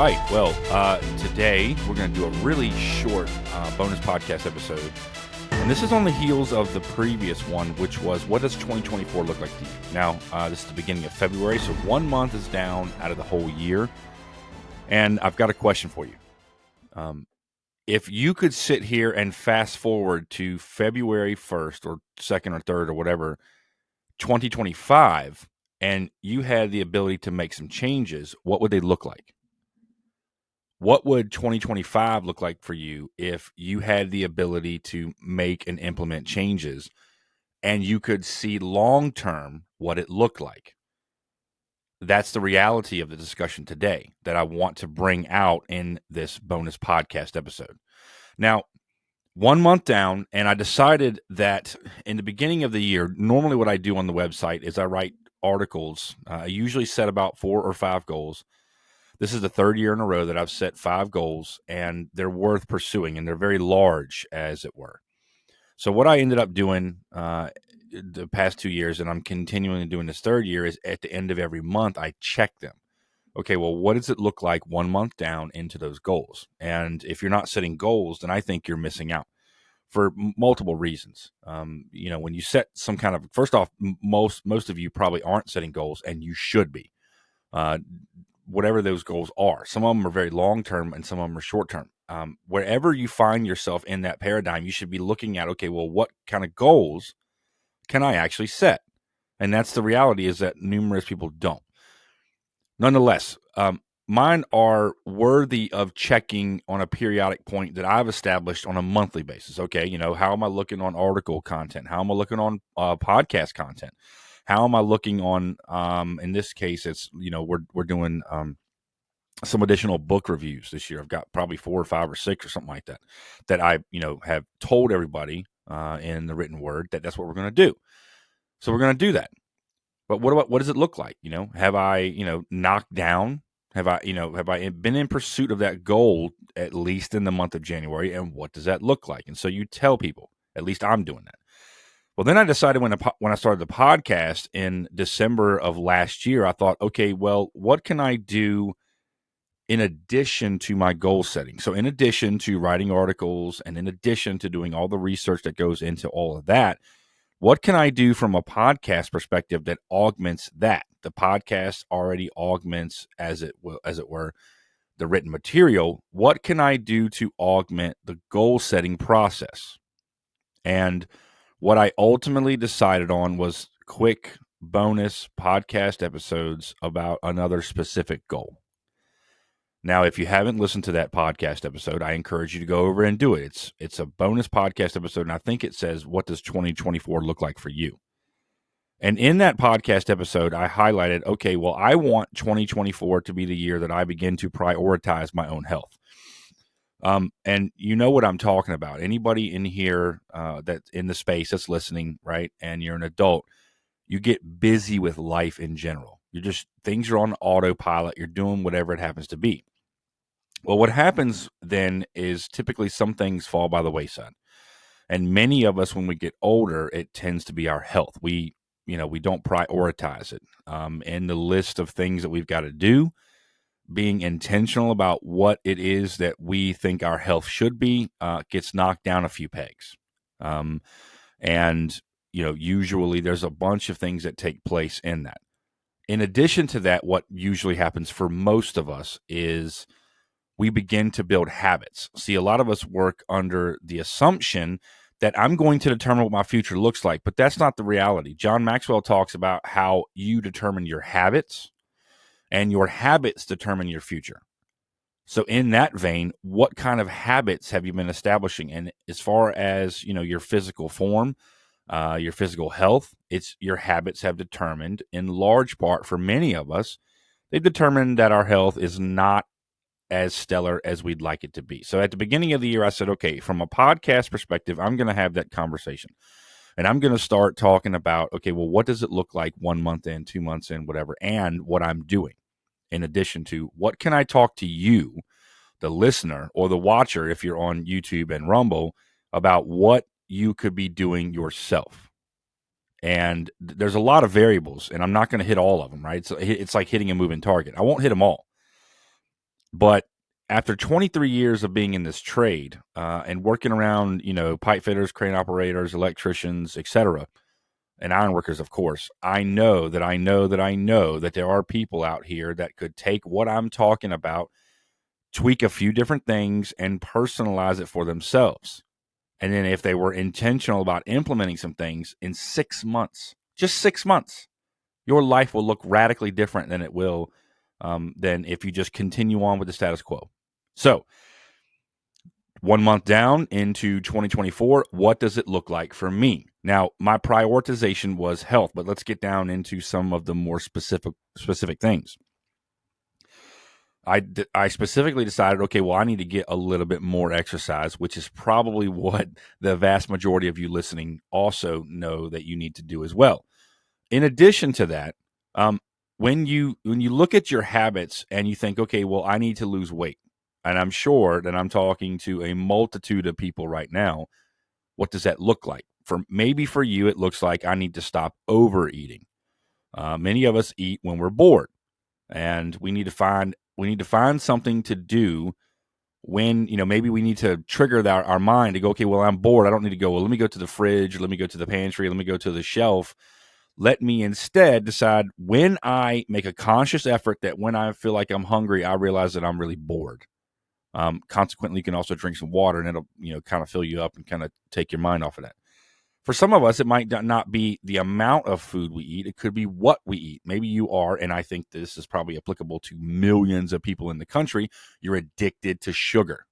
Right. Well, today we're going to do a really short bonus podcast episode. And this is on the heels of the previous one, which was, what does 2024 look like to you? Now, this is the beginning of February, so 1 month is down out of the whole year. And I've got a question for you. If you could sit here and fast forward to February 1st or 2nd or 3rd or whatever, 2025, and you had the ability to make some changes, what would they look like? What would 2025 look like for you if you had the ability to make and implement changes and you could see long term what it looked like? That's the reality of the discussion today that I want to bring out in this bonus podcast episode. Now, 1 month down, and I decided that in the beginning of the year, normally what I do on the website is I write articles. I usually set about 4 or 5 goals. This is the 3rd year in a row that I've set 5 goals, and they're worth pursuing, and they're very large, as it were. So what I ended up doing the past 2 years, and I'm continuing to do in this 3rd year, is at the end of every month, I check them. Okay, well, what does it look like 1 month down into those goals? And if you're not setting goals, then I think you're missing out for multiple reasons. When you set some kind of, first off, most of you probably aren't setting goals, and you should be. Whatever those goals are. Some of them are very long-term and some of them are short-term. Wherever you find yourself in that paradigm, you should be looking at, okay, well, what kind of goals can I actually set? And that's the reality, is that numerous people don't. Nonetheless, mine are worthy of checking on a periodic point that I've established on a monthly basis. Okay, how am I looking on article content? How am I looking on podcast content? How am I looking on, in this case, it's, we're doing some additional book reviews this year. I've got probably 4 or 5 or 6 or something like that I, have told everybody in the written word that that's what we're going to do. So we're going to do that. But what does it look like? Have I, knocked down? Have I been in pursuit of that goal at least in the month of January? And what does that look like? And so you tell people, at least I'm doing that. Well, then I decided when I started the podcast in December of last year, I thought, okay, well, what can I do in addition to my goal setting? So in addition to writing articles and in addition to doing all the research that goes into all of that, what can I do from a podcast perspective that augments that? The podcast already augments, as it were, the written material. What can I do to augment the goal setting process? And what I ultimately decided on was quick bonus podcast episodes about another specific goal. Now, if you haven't listened to that podcast episode, I encourage you to go over and do it. It's a bonus podcast episode, and I think it says, what does 2024 look like for you? And in that podcast episode, I highlighted, okay, well, I want 2024 to be the year that I begin to prioritize my own health. And you know what I'm talking about. Anybody in here that's in the space that's listening, right, and you're an adult, you get busy with life in general. Things are on autopilot. You're doing whatever it happens to be. Well, what happens then is typically some things fall by the wayside. And many of us, when we get older, it tends to be our health. We don't prioritize it. In the list of things that we've got to do, being intentional about what it is that we think our health should be gets knocked down a few pegs. Usually there's a bunch of things that take place in that. In addition to that, what usually happens for most of us is we begin to build habits. See, a lot of us work under the assumption that I'm going to determine what my future looks like, but that's not the reality. John Maxwell talks about how you determine your habits, and your habits determine your future. So in that vein, what kind of habits have you been establishing? And as far as, your physical form, your physical health, it's your habits have determined, in large part for many of us, they've determined that our health is not as stellar as we'd like it to be. So at the beginning of the year, I said, okay, from a podcast perspective, I'm going to have that conversation. And I'm going to start talking about, okay, well, what does it look like 1 month in, 2 months in, whatever, and what I'm doing. In addition to, what can I talk to you, the listener or the watcher, if you're on YouTube and Rumble, about what you could be doing yourself? And there's a lot of variables, and I'm not going to hit all of them, right? So it's like hitting a moving target. I won't hit them all. But after 23 years of being in this trade and working around, pipe fitters, crane operators, electricians, etc., and ironworkers, of course, I know that there are people out here that could take what I'm talking about, tweak a few different things, and personalize it for themselves. And then if they were intentional about implementing some things in 6 months, just 6 months, your life will look radically different than it will than if you just continue on with the status quo. So 1 month down into 2024, what does it look like for me? Now, my prioritization was health, but let's get down into some of the more specific things. I specifically decided, okay, well, I need to get a little bit more exercise, which is probably what the vast majority of you listening also know that you need to do as well. In addition to that, when you look at your habits and you think, okay, well, I need to lose weight, and I'm sure that I'm talking to a multitude of people right now. What does that look like? For you, it looks like I need to stop overeating. Many of us eat when we're bored, and we need to find something to do when, maybe we need to trigger our mind to go, okay, well, I'm bored. I don't need to go, well, let me go to the fridge, let me go to the pantry, let me go to the shelf. Let me instead decide when I make a conscious effort that when I feel like I'm hungry, I realize that I'm really bored. Consequently, you can also drink some water, and it'll, kind of fill you up and kind of take your mind off of that. For some of us, it might not be the amount of food we eat. It could be what we eat. Maybe you are, and I think this is probably applicable to millions of people in the country, you're addicted to sugar.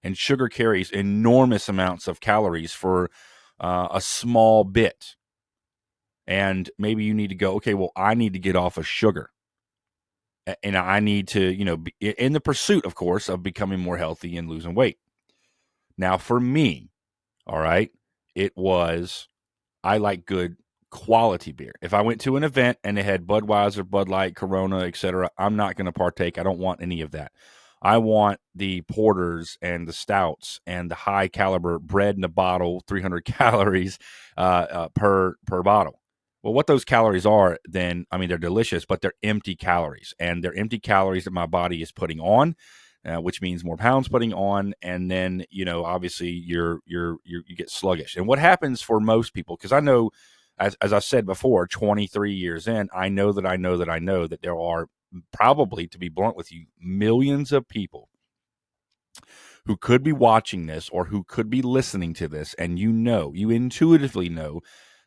And sugar carries enormous amounts of calories for a small bit. And maybe you need to go, okay, well, I need to get off of sugar. And I need to, be in the pursuit, of course, of becoming more healthy and losing weight. Now, for me, all right, I like good quality beer. If I went to an event and they had Budweiser, Bud Light, Corona, etc., I'm not going to partake. I don't want any of that. I want the porters and the stouts and the high caliber bread in a bottle, 300 calories per bottle. Well, what those calories are, then, I mean, they're delicious, but they're empty calories, and they're empty calories that my body is putting on, which means more pounds putting on, and then obviously you get sluggish. And what happens for most people, because I know, as I said before, 23 years in, I know that there are probably, to be blunt with you, millions of people who could be watching this or who could be listening to this, and you intuitively know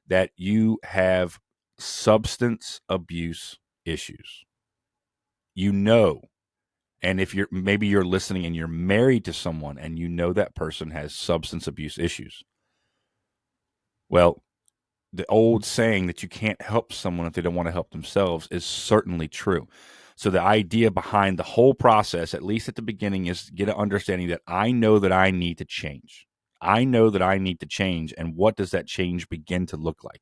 that you have substance abuse issues. And if you're listening and you're married to someone and that person has substance abuse issues. Well, the old saying that you can't help someone if they don't want to help themselves is certainly true. So the idea behind the whole process, at least at the beginning, is get an understanding that I know that I need to change. I know that I need to change. And what does that change begin to look like?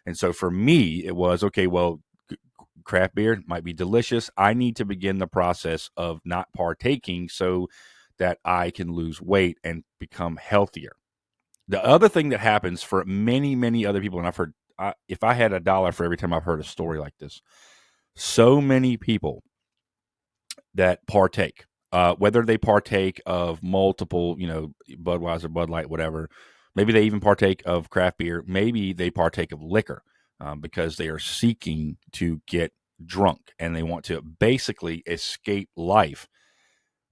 And so for me, it was, okay, well, craft beer might be delicious. I need to begin the process of not partaking so that I can lose weight and become healthier. The other thing that happens for many, many other people, and I've heard, if I had $1 for every time I've heard a story like this, so many people that partake, whether they partake of multiple, Budweiser, Bud Light, whatever, maybe they even partake of craft beer, maybe they partake of liquor because they are seeking to get drunk and they want to basically escape life.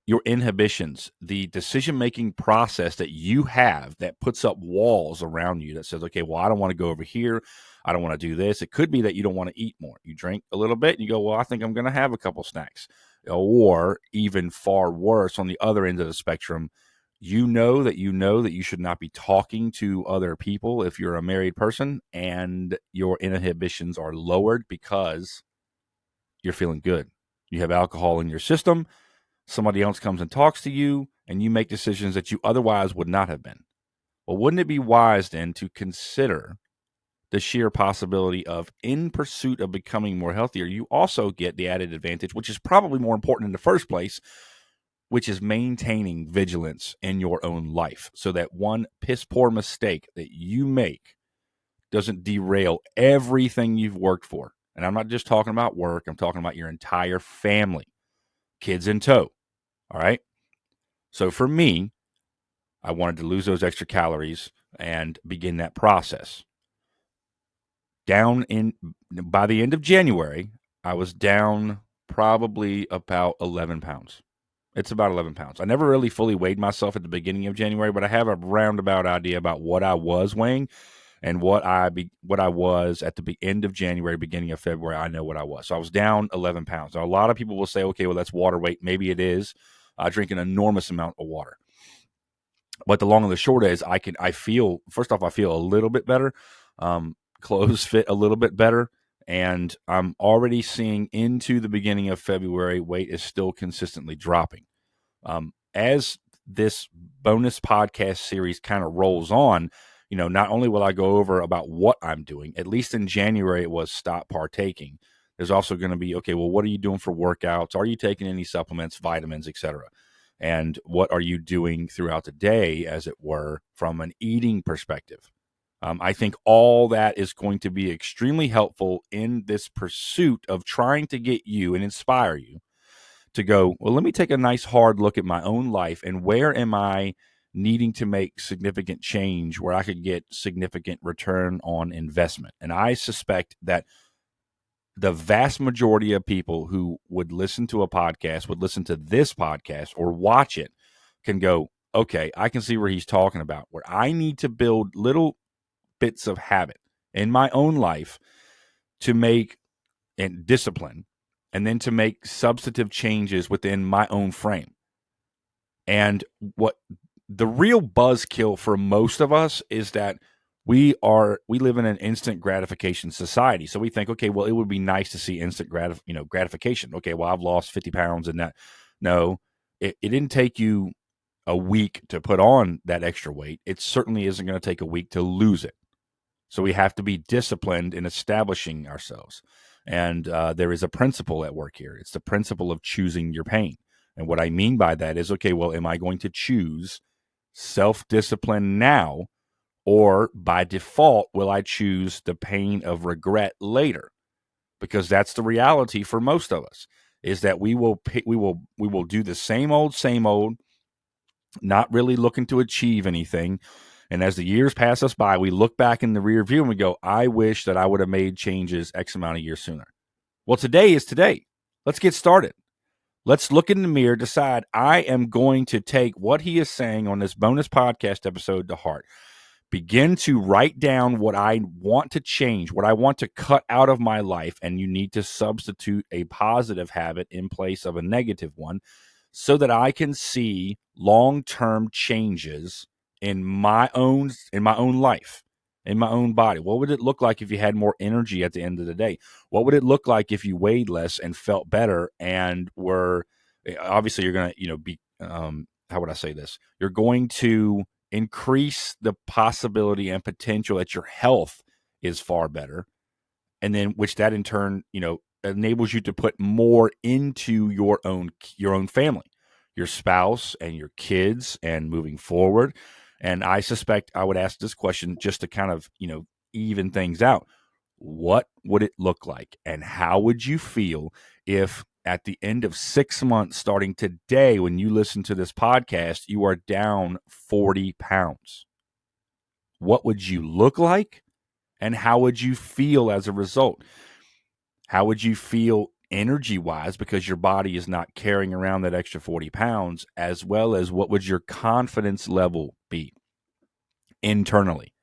Your inhibitions, the decision-making process that you have that puts up walls around you that says, okay, well, I don't want to go over here. I don't want to do this. It could be that you don't want to eat more. You drink a little bit and you go, well, I think I'm going to have a couple snacks. Or even far worse, on the other end of the spectrum, you know that you should not be talking to other people if you're a married person, and your inhibitions are lowered because you're feeling good. You have alcohol in your system. Somebody else comes and talks to you, and you make decisions that you otherwise would not have been. Well, wouldn't it be wise then to consider the sheer possibility of, in pursuit of becoming more healthier, you also get the added advantage, which is probably more important in the first place, which is maintaining vigilance in your own life so that one piss poor mistake that you make doesn't derail everything you've worked for. And I'm not just talking about work, I'm talking about your entire family. kids in tow. All right. So for me, I wanted to lose those extra calories and begin that process. By the end of January, I was down probably about 11 pounds. It's about 11 pounds. I never really fully weighed myself at the beginning of January, but I have a roundabout idea about what I was weighing and what I was at the end of January, beginning of February. I know what I was. So I was down 11 pounds. Now, a lot of people will say, okay, well, that's water weight. Maybe it is. I drink an enormous amount of water. But the long and the short is, I feel a little bit better. Clothes fit a little bit better. And I'm already seeing into the beginning of February, weight is still consistently dropping. As this bonus podcast series kind of rolls on, not only will I go over about what I'm doing, at least in January, it was stop partaking. There's also going to be, okay, well, what are you doing for workouts? Are you taking any supplements, vitamins, etc.? And what are you doing throughout the day, as it were, from an eating perspective? I think all that is going to be extremely helpful in this pursuit of trying to get you and inspire you to go, well, let me take a nice hard look at my own life and where am I needing to make significant change where I could get significant return on investment. And I suspect that the vast majority of people who would listen to a podcast, would listen to this podcast or watch it, can go, okay, I can see where he's talking about, where I need to build little bits of habit in my own life to make and discipline, and then to make substantive changes within my own frame. And what the real buzzkill for most of us is that we live in an instant gratification society. So we think, okay, well, it would be nice to see instant gratification. Okay, well, I've lost 50 pounds and that. No, it didn't take you a week to put on that extra weight. It certainly isn't going to take a week to lose it. So we have to be disciplined in establishing ourselves. And there is a principle at work here. It's the principle of choosing your pain. And what I mean by that is, okay, well, am I going to choose self-discipline now, or by default, will I choose the pain of regret later? Because that's the reality for most of us, is that we will do the same old, not really looking to achieve anything. And as the years pass us by, we look back in the rear view and we go, I wish that I would have made changes X amount of years sooner. Well, today is today. Let's get started. Let's look in the mirror, decide I am going to take what he is saying on this bonus podcast episode to heart. Begin to write down what I want to change, what I want to cut out of my life, and you need to substitute a positive habit in place of a negative one so that I can see long-term changes in my own life, in my own body. What would it look like if you had more energy at the end of the day? What would it look like if you weighed less and felt better and were, obviously you're going to, be, how would I say this? You're going to increase the possibility and potential that your health is far better. And then, which that in turn, enables you to put more into your own family, your spouse and your kids, and moving forward. And I suspect I would ask this question just to kind of, even things out. What would it look like? And how would you feel if at the end of 6 months, starting today, when you listen to this podcast, you are down 40 pounds? What would you look like? And how would you feel as a result? How would you feel energy-wise, because your body is not carrying around that extra 40 pounds, as well as what would your confidence level be internally?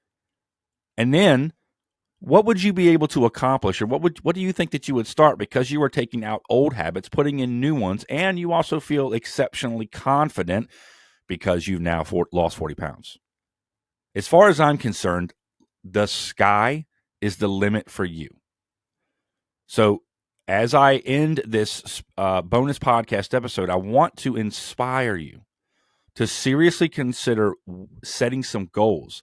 And then what would you be able to accomplish, or what do you think that you would start, because you are taking out old habits, putting in new ones, and you also feel exceptionally confident because you've now lost 40 pounds? As far as I'm concerned, the sky is the limit for you. So as I end this bonus podcast episode, I want to inspire you to seriously consider setting some goals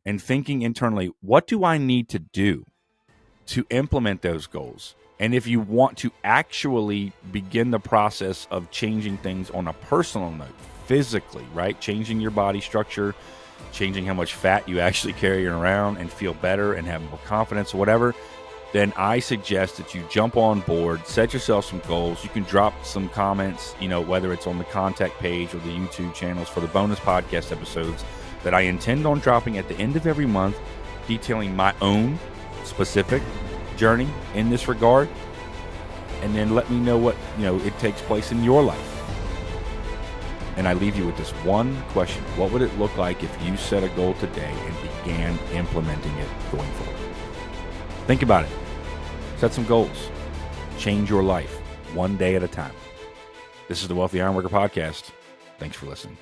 and thinking internally, what do I need to do to implement those goals? And if you want to actually begin the process of changing things on a personal note, physically, right? Changing your body structure, changing how much fat you actually carry around and feel better and have more confidence or whatever, then I suggest that you jump on board, set yourself some goals. You can drop some comments, whether it's on the contact page or the YouTube channels for the bonus podcast episodes that I intend on dropping at the end of every month, detailing my own specific journey in this regard. And then let me know what, it takes place in your life. And I leave you with this one question. What would it look like if you set a goal today and began implementing it going forward? Think about it. Set some goals. Change your life one day at a time. This is the Wealthy Ironworker Podcast. Thanks for listening.